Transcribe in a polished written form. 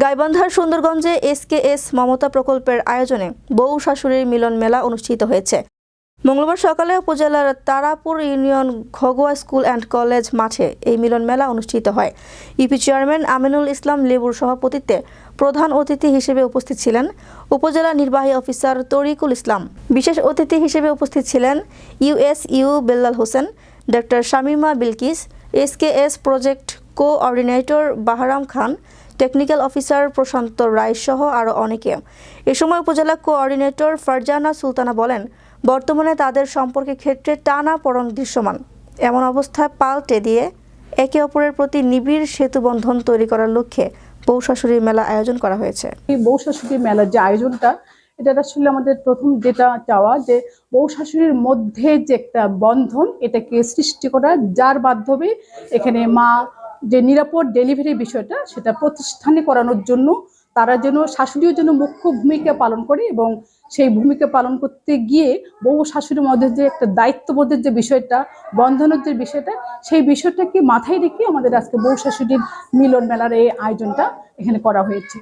গাইবান্ধার সুন্দরগঞ্জে এসকেএস মমতা প্রকল্পের আয়োজনে বউ শাশুড়ির মিলন মেলা অনুষ্ঠিত হয়েছে। মঙ্গলবার সকালে উপজেলার Tarapur union Ghagoa school and college মাঠে এই মিলন মেলা অনুষ্ঠিত হয়। ইউপি চেয়ারম্যান আমিনুল ইসলাম লেবুর সভাপতিত্বে প্রধান অতিথি হিসেবে উপস্থিত ছিলেন উপজেলা নির্বাহী অফিসার তরিকুল ইসলাম। বিশেষ অতিথি হিসেবে উপস্থিত ছিলেন ইউএসইউ Bellal Hossain, doctor Shamima Bilkis, SKS project coordinator Baharam Khan, technical officer Prashanta Roy সহ আরও অনেকে। এ সময় উপজেলা কোঅর্ডিনেটর ফারজানা সুলতানা বলেন, বর্তমানে তাদের সম্পর্কের ক্ষেত্রে টানাপোড়েন দৃশ্যমান। এমন অবস্থায় পাল্টে দিয়ে একে অপরের প্রতি নিবিড় সেতুবন্ধন তৈরি করার লক্ষ্যে বউ শাশুড়ির মেলা আয়োজন করা হয়েছে। এই বউ শাশুড়ির মেলার যে আয়োজনটা, এটা আসলে আমাদের প্রথম যেটা চাওয়া যে বউ শাশুড়ির মধ্যে যে একটা বন্ধন, এটাকে সৃষ্টি করা, যার মাধ্যমে এখানে মা যে নিরাপদ ডেলিভারি বিষয়টা সেটা প্রতিষ্ঠানে করানোর জন্য তারা যেন শাশুড়িও যেন মুখ্য ভূমিকা পালন করে, এবং সেই ভূমিকা পালন করতে গিয়ে বউ শাশুড়ির মধ্যে যে একটা দায়িত্ববোধের যে বিষয়টা, বন্ধনের যে বিষয়টা, সেই বিষয়টাকে মাথায় রেখে আমাদের আজকে বউ শাশুড়ির মিলন মেলার এই আয়োজনটা এখানে করা হয়েছে।